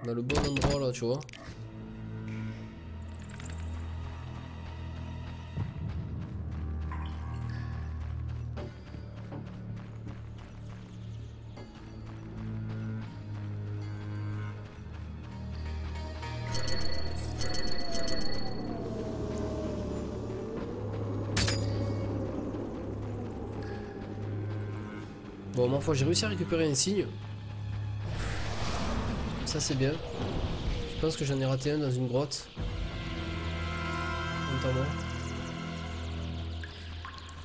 On a le bon endroit là, tu vois. Bon, ma foi, j'ai réussi à récupérer un signe. Ça, c'est bien. Je pense que j'en ai raté un dans une grotte. Notamment.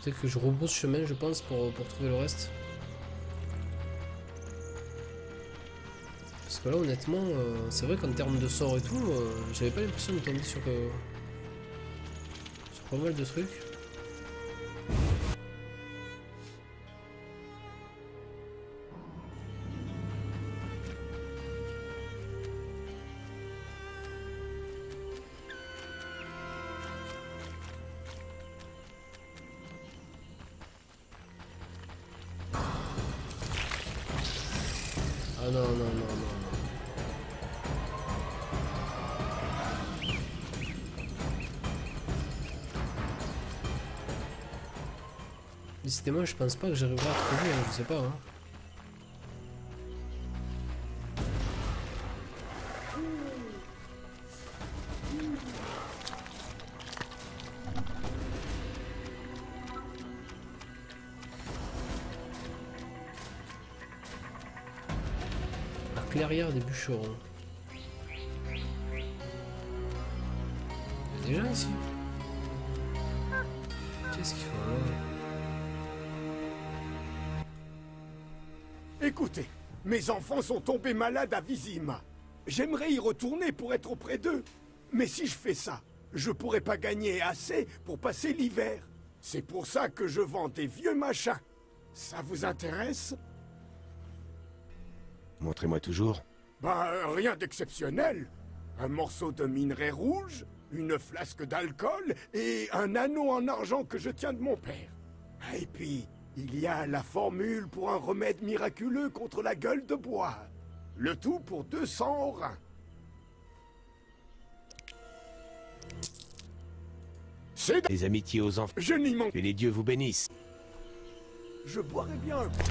Peut-être que je rebrousse chemin, je pense, pour trouver le reste. Parce que là, honnêtement, c'est vrai qu'en termes de sort et tout, j'avais pas l'impression de tomber sur pas mal de trucs. Ah non, non, non, non. Décidément, je pense pas que j'arriverai à trouver, hein, je sais pas. Hein. La clairière des bûcherons. Il y a des gens ici. Qu'est-ce qu'ils font là? Écoutez, mes enfants sont tombés malades à Vizima. J'aimerais y retourner pour être auprès d'eux. Mais si je fais ça, je pourrais pas gagner assez pour passer l'hiver. C'est pour ça que je vends des vieux machins. Ça vous intéresse? Montrez-moi toujours. Bah, rien d'exceptionnel. Un morceau de minerai rouge, une flasque d'alcool et un anneau en argent que je tiens de mon père. Et puis, il y a la formule pour un remède miraculeux contre la gueule de bois. Le tout pour 200 orins. C'est... Les amitiés aux enfants. Je n'y manque... Que les dieux vous bénissent. Je boirais bien un coup.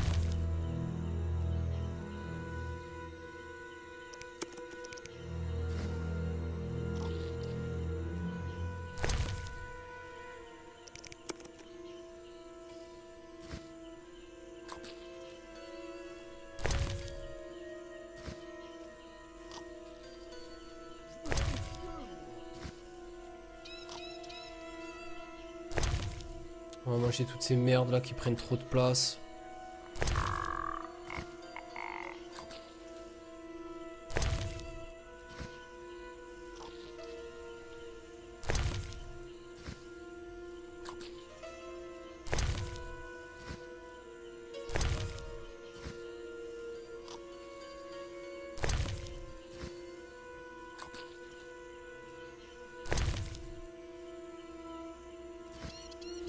On va manger toutes ces merdes là qui prennent trop de place.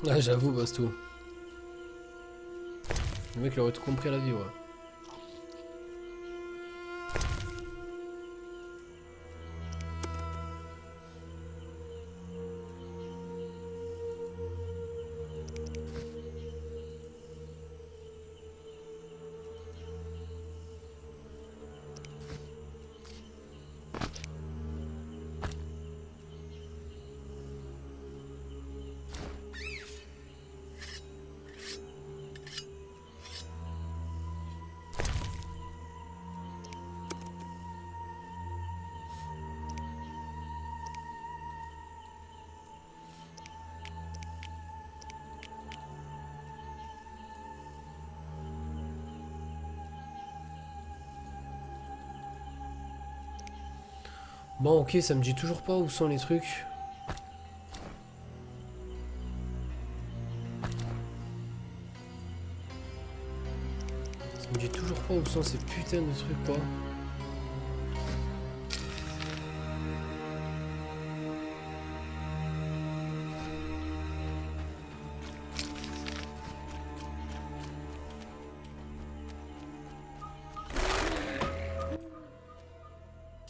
Ah, j'avoue, Bastou. Le mec il aurait tout compris à la vie, ouais. Bon, ok, ça me dit toujours pas où sont les trucs. Ça me dit toujours pas où sont ces putains de trucs, quoi.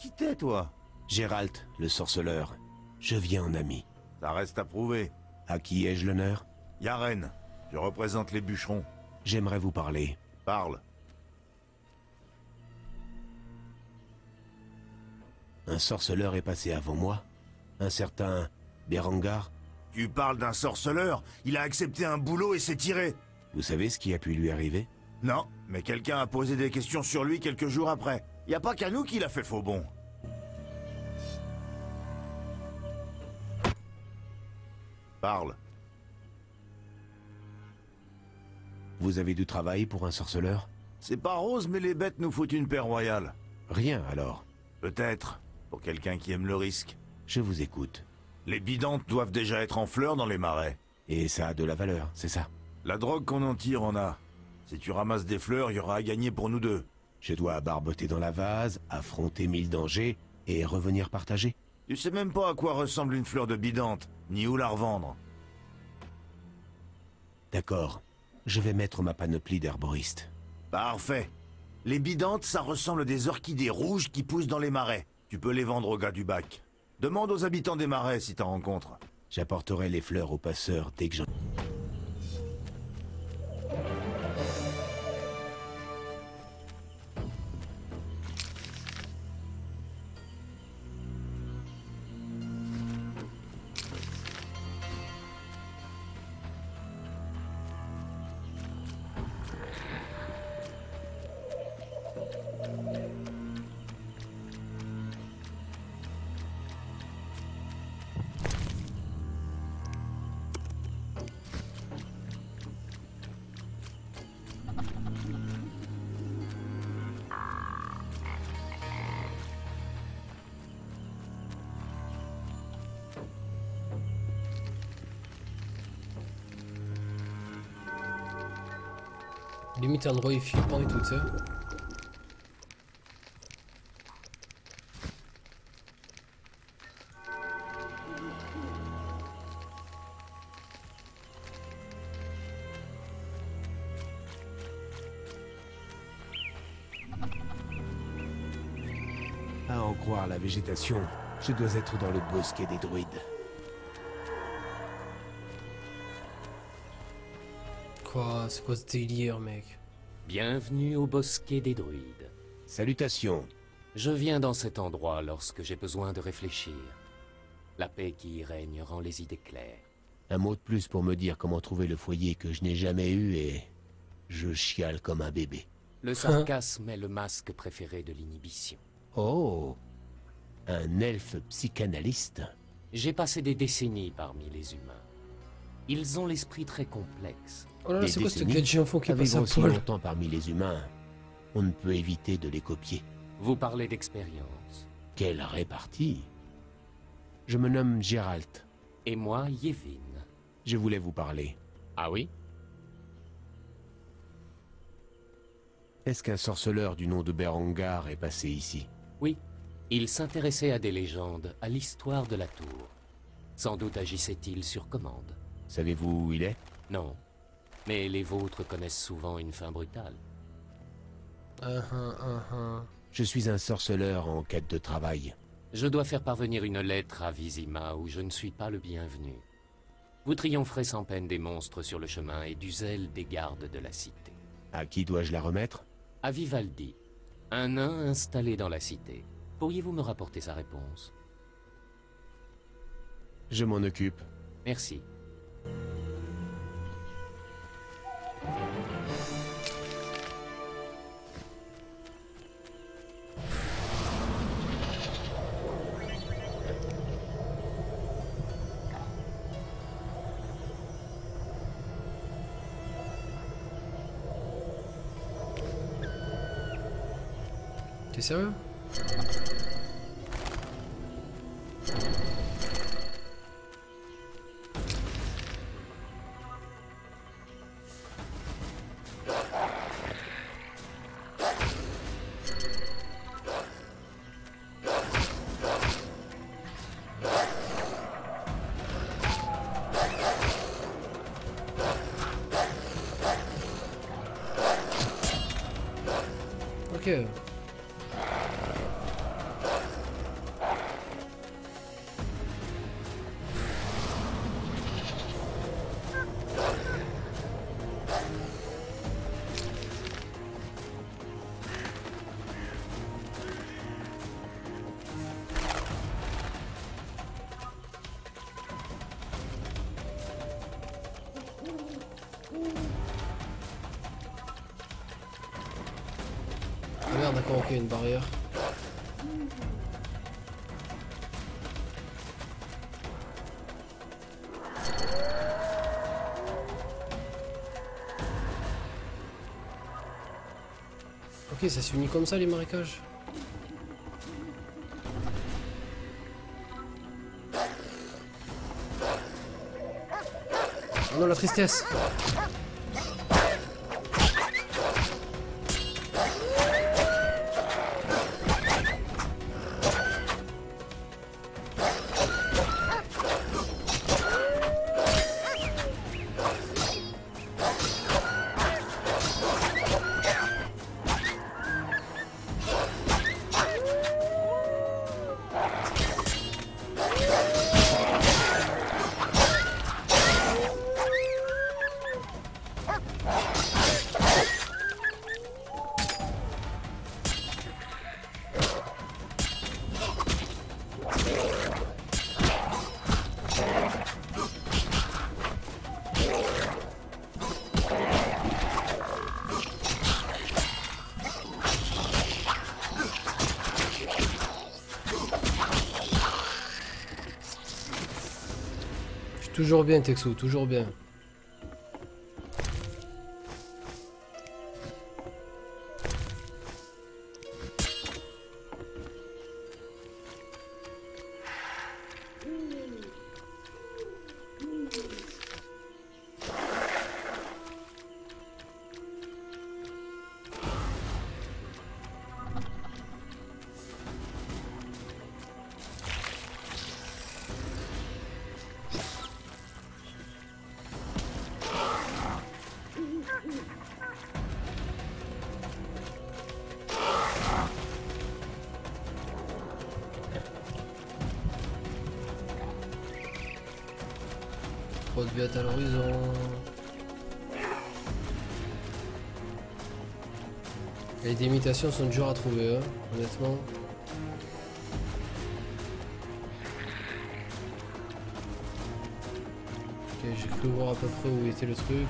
Qui t'es, toi? Gérald, le sorceleur. Je viens en ami. Ça reste à prouver. À qui ai-je l'honneur? Yaren, je représente les bûcherons. J'aimerais vous parler. Parle. Un sorceleur est passé avant moi. Un certain Berengar. Tu parles d'un sorceleur? Il a accepté un boulot et s'est tiré. Vous savez ce qui a pu lui arriver? Non, mais quelqu'un a posé des questions sur lui quelques jours après. Y a pas qu'à nous qu'il a fait faux bon. Parle. Vous avez du travail pour un sorceleur? C'est pas rose, mais les bêtes nous foutent une paix royale. Rien alors. Peut-être, pour quelqu'un qui aime le risque. Je vous écoute. Les bidantes doivent déjà être en fleurs dans les marais. Et ça a de la valeur, c'est ça? La drogue qu'on en tire en a. Si tu ramasses des fleurs, il y aura à gagner pour nous deux. Je dois barboter dans la vase, affronter 1000 dangers et revenir partager. Tu sais même pas à quoi ressemble une fleur de bidante, ni où la revendre. D'accord. Je vais mettre ma panoplie d'herboriste. Parfait. Les bidantes, ça ressemble à des orchidées rouges qui poussent dans les marais. Tu peux les vendre au gars du bac. Demande aux habitants des marais si t'en rencontres. J'apporterai les fleurs aux passeurs dès que j'en... Limite un endroit flippant et tout, tu sais. À en croire la végétation, je dois être dans le bosquet des druides. Quoi? C'est quoi ce délire, mec? Bienvenue au bosquet des druides. Salutations. Je viens dans cet endroit lorsque j'ai besoin de réfléchir. La paix qui y règne rend les idées claires. Un mot de plus pour me dire comment trouver le foyer que je n'ai jamais eu et... je chiale comme un bébé. Le sarcasme est le masque préféré de l'inhibition. Oh! Un elfe psychanalyste? J'ai passé des décennies parmi les humains. Ils ont l'esprit très complexe. Oh là là, Des c'est quoi ce décennies gadget enfant qui À passe vivre à aussi poil? longtemps parmi les humains, on ne peut éviter de les copier. Vous parlez d'expérience. Quelle répartie! Je me nomme Gérald. Et moi, Yevin. Je voulais vous parler. Ah oui? Est-ce qu'un sorceleur du nom de Berengar est passé ici? Oui. Il s'intéressait à des légendes, à l'histoire de la tour. Sans doute agissait-il sur commande. Savez-vous où il est? Non. Mais les vôtres connaissent souvent une fin brutale. Je suis un sorceleur en quête de travail. Je dois faire parvenir une lettre à Vizima où je ne suis pas le bienvenu. Vous triompherez sans peine des monstres sur le chemin et du zèle des gardes de la cité. À qui dois-je la remettre? À Vivaldi, un nain installé dans la cité. Pourriez-vous me rapporter sa réponse? Je m'en occupe. Merci. T'es sérieux? Ok. d'accord, ok, une barrière. Ok, ça s'unit comme ça les marécages. Oh non, la tristesse. Toujours bien, Texo, toujours bien. Trop de bêtes à l'horizon. Les imitations sont dures à trouver, hein, honnêtement. Ok, j'ai cru voir à peu près où était le truc.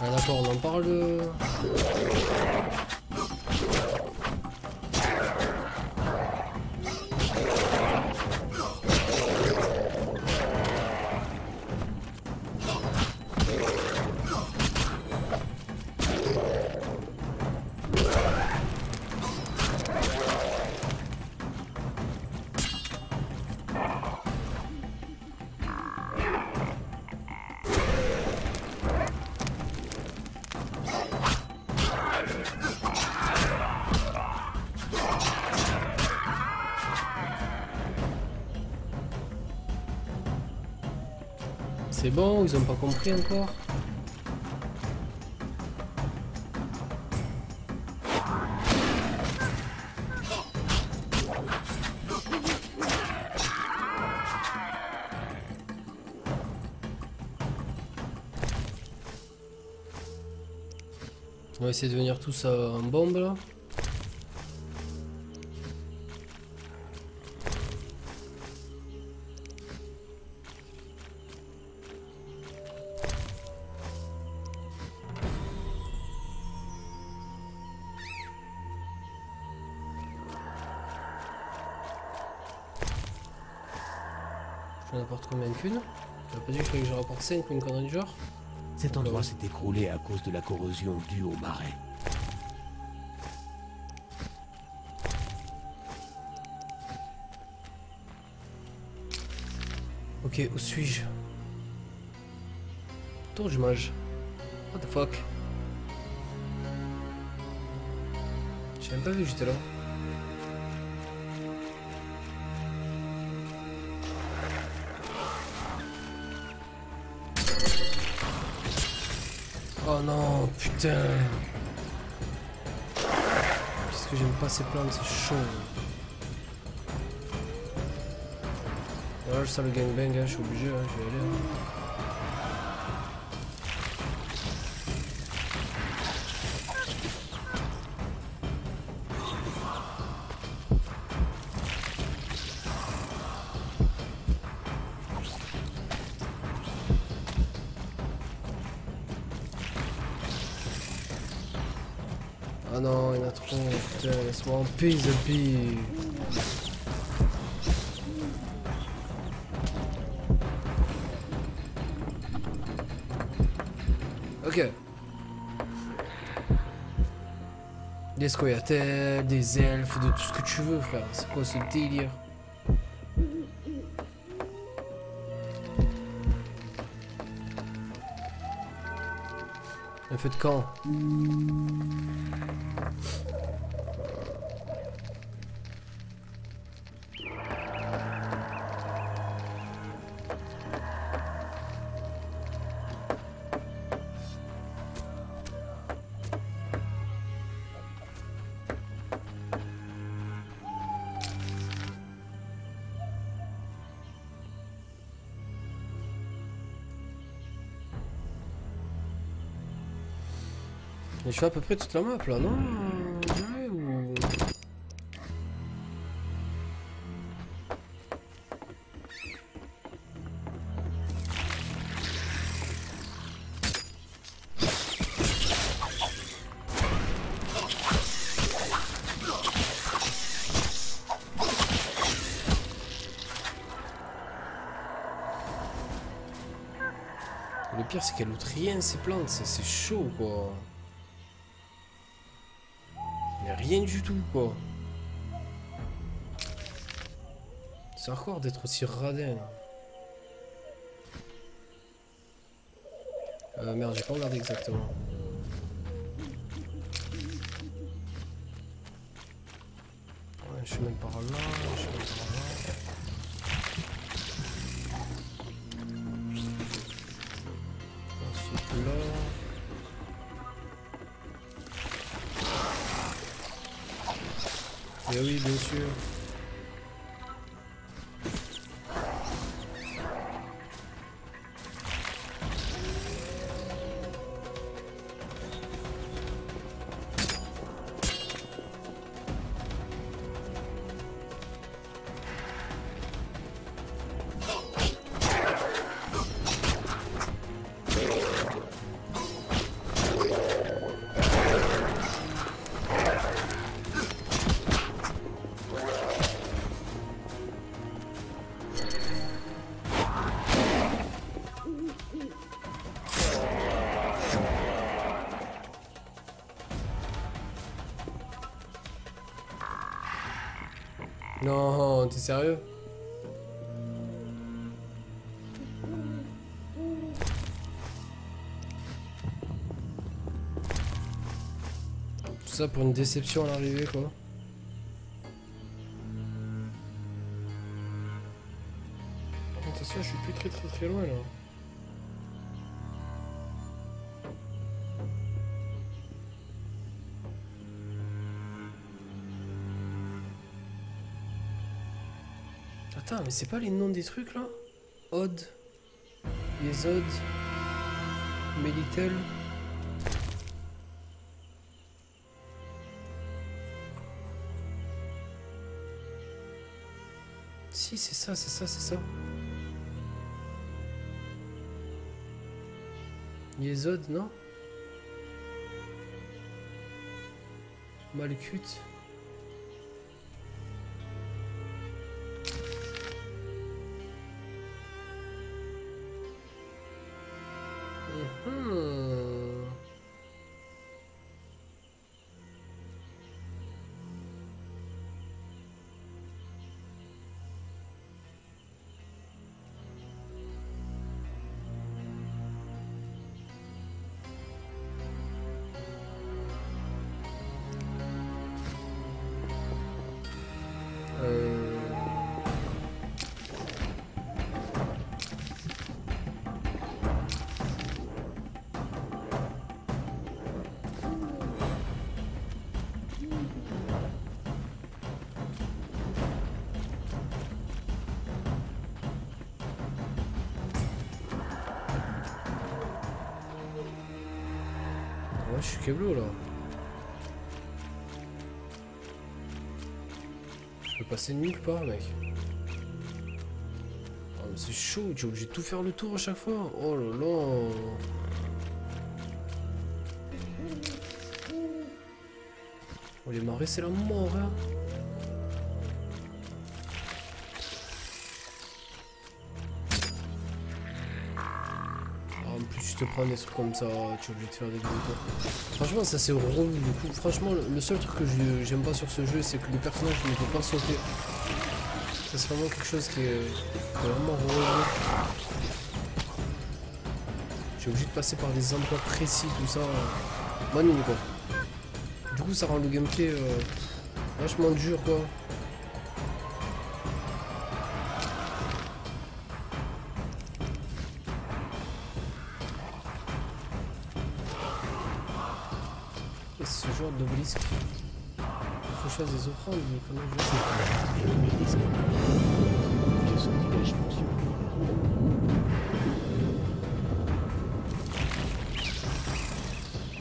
Ah d'accord, on en parle de... C'est bon, ils ont pas compris encore. On va essayer de venir tous en bombe là. J'en apporte combien qu'une? T'as pas dit qu'il fallait que je rapporte 5 ou une connerie du genre? Cet endroit s'est écroulé à cause de la corrosion due au marais. Ok, où suis-je? Tour du mage. What the fuck? J'ai même pas vu que j'étais là. Oh non, putain. Qu'est-ce que j'aime pas ces plantes, c'est chaud. Voilà, je sens le gangbang, hein, je suis obligé, hein, je vais aller. Hein. Ah non, il y en a trop, putain, laisse-moi en paix, Zappy. Ok. Des scoia'tels, des elfes, de tout ce que tu veux, frère. C'est quoi ce délire? Un feu de camp. Mais je fais à peu près toute la map là, non? Ouais, ou... Le pire c'est qu'elle loot rien ces plantes, c'est chaud quoi. Mais rien du tout quoi. C'est hardcore d'être aussi radin. Merde, j'ai pas regardé exactement. Ouais, je suis même par là, je suis même par là. Ensuite là. Mais oui, bien sûr. Non, t'es sérieux? Tout ça pour une déception à l'arrivée quoi. Attention, je suis plus très loin là. Attends, mais c'est pas les noms des trucs là? Odd, Yesod, Melitel. Si, c'est ça, c'est ça, c'est ça. Yesod, non? Malkut. je suis Keblo là. Je peux passer nulle part, mec. Oh, mais c'est chaud, tu es obligé de tout faire le tour à chaque fois. Oh là là. Oh, les marais, c'est la mort, hein. En plus, tu te prends des trucs comme ça, tu es obligé de faire des demi-tours. Franchement, ça c'est relou du coup. Franchement, le seul truc que j'aime pas sur ce jeu, c'est que le personnage ne peut pas sauter. Ça, c'est vraiment quelque chose qui est vraiment relou. Je suis obligé de passer par des endroits précis, tout ça. Bonne nuit, quoi. Du coup, ça rend le gameplay vachement dur, quoi. Ce genre d'obélisque. Il faut que je fasse des offrandes, mais comment je fais? Et l'obélisque. Vieux sortilège fonctionne.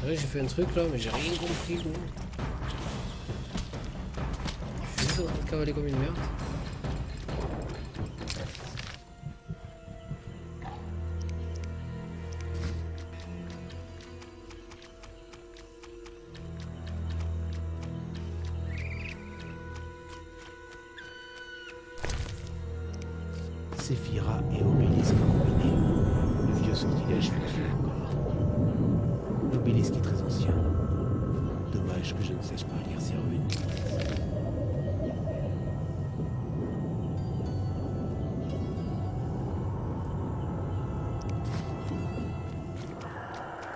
Ouais, j'ai fait un truc là, mais j'ai rien compris, gros. Je suis juste en train de cavaler comme une merde. Séphira et obélisque combinés. Le vieux sortilège fonctionne encore. L'obélisque est très ancien. Dommage que je ne sache pas lire ses runes.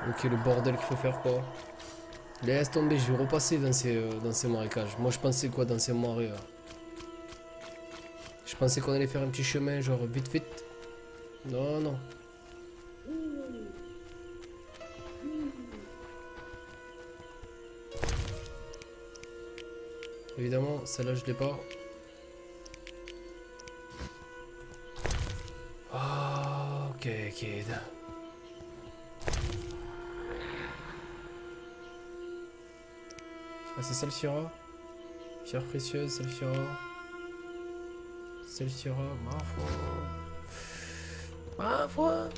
Ok, le bordel qu'il faut faire, quoi. Laisse tomber, je vais repasser dans ces marécages. Moi, je pensais quoi dans ces marais là. Je pensais qu'on allait faire un petit chemin, genre vite vite. Non, non. Évidemment, celle-là, je l'ai pas. Ah, ok, kid. Ah, c'est Salfira. Pierre précieuse, Salfira. Salfira, ma foi. Ma foi.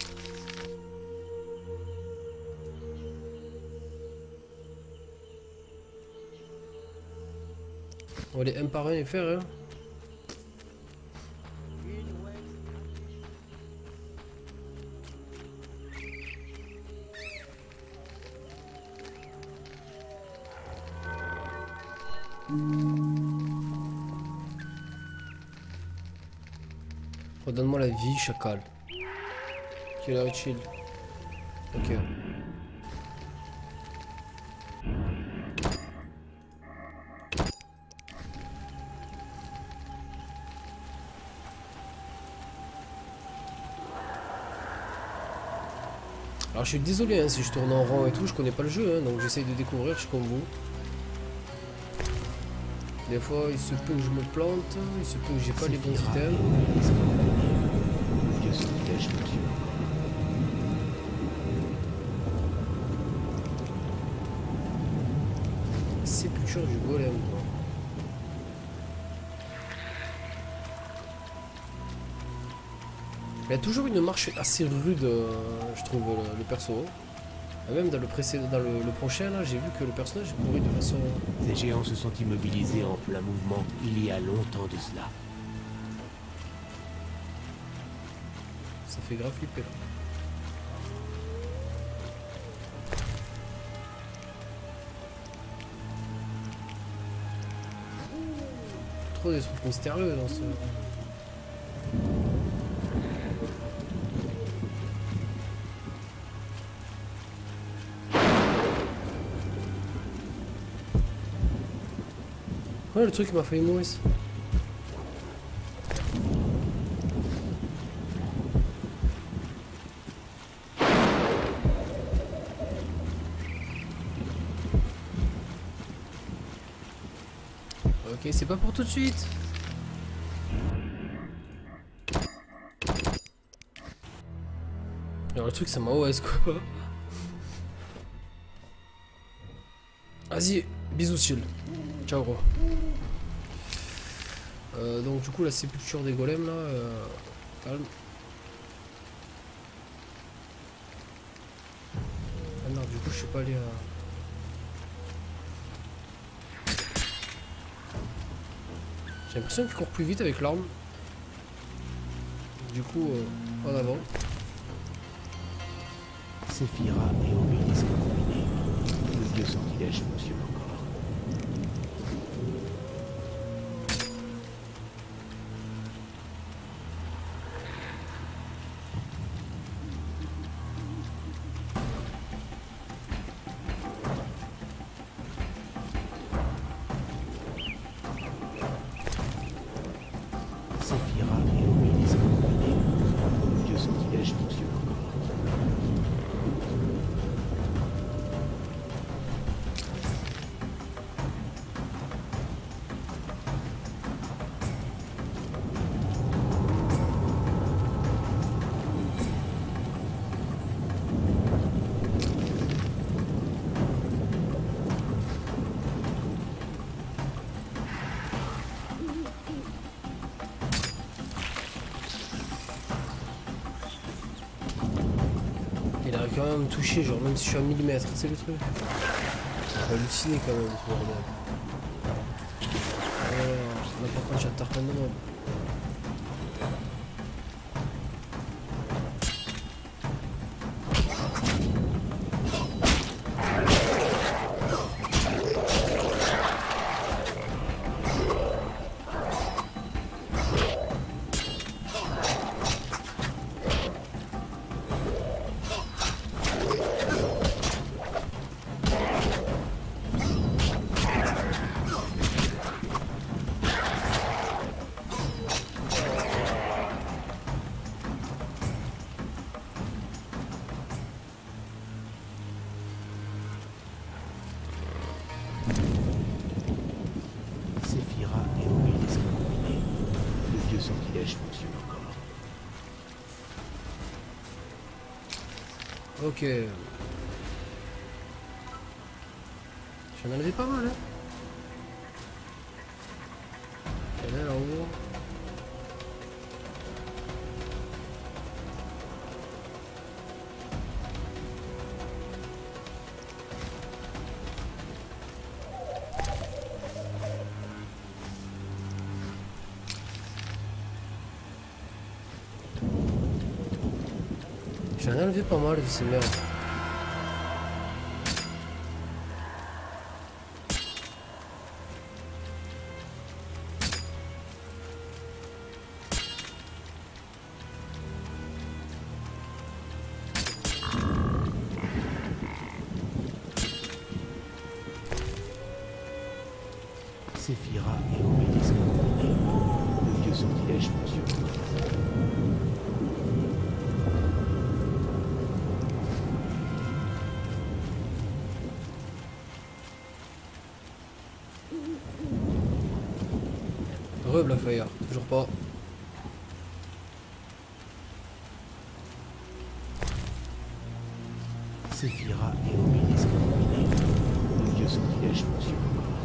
On va aller un par un et faire, hein. Redonne-moi la vie, chacal. Qui est là, chill. Ok. Alors je suis désolé hein, si je tourne en rond et tout, je connais pas le jeu, hein, donc j'essaye de découvrir, je suis comme vous. Des fois il se peut que je me plante, il se peut que j'ai pas les bons items. Le vieux sortilège fonctionne. Sépulture du golem, quoi. Il y a toujours une marche assez rude, je trouve, le perso. Et même dans le précédent, dans le prochain, là, j'ai vu que le personnage courait de façon... Ces géants se sont immobilisés en plein mouvement il y a longtemps de cela. Ça fait grave flipper, là. Trop des trucs mystérieux dans ce... Ouais, le truc qui m'a failli mourir. Ok, c'est pas pour tout de suite. Alors le truc, ça m'a OS quoi. Vas-y, bisous chill. Ciao gros. Donc du coup la sépulture des golems là, calme. Ah non, du coup je suis pas allé à... J'ai l'impression qu'il court plus vite avec l'arme. Du coup, en avant. Séphira et obélisque combinés. Le vieux sortilège fonctionne encore. Séphira et obélisque combinés. Le vieux sortilège fonctionne encore. Il arrive quand même à me toucher, genre même si je suis à 1000 mètres, c'est le truc. J'ai halluciné quand même, ce bordel. Là par contre j'attends plein de monde. Séphira et obélisque combinés. Le vieux sortilège fonctionne encore. Ok. J'en ai enlevé pas mal, hein. Il y en a là-haut. J'en ai enlevé pas mal de ces merdes. Séphira et obélisque combinés. Le vieux sortilège fonctionne encore. Blackfire, toujours pas. Séphira et obélisque combinés. Le vieux sortilège fonctionne encore.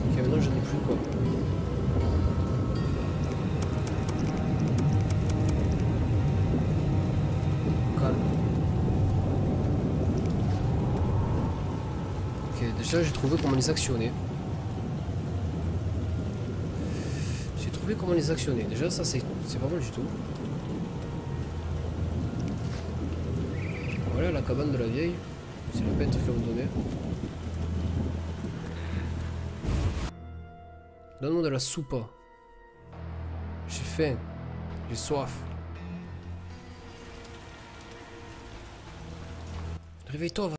Ok, maintenant j'en ai plus quoi. Calme. Ok, déjà j'ai trouvé comment les actionner. Comment les actionner. Déjà ça c'est pas mal du tout. Voilà la cabane de la vieille. C'est le peintre qui va me donner. Donne-moi de la soupe. J'ai faim. J'ai soif. Réveille-toi.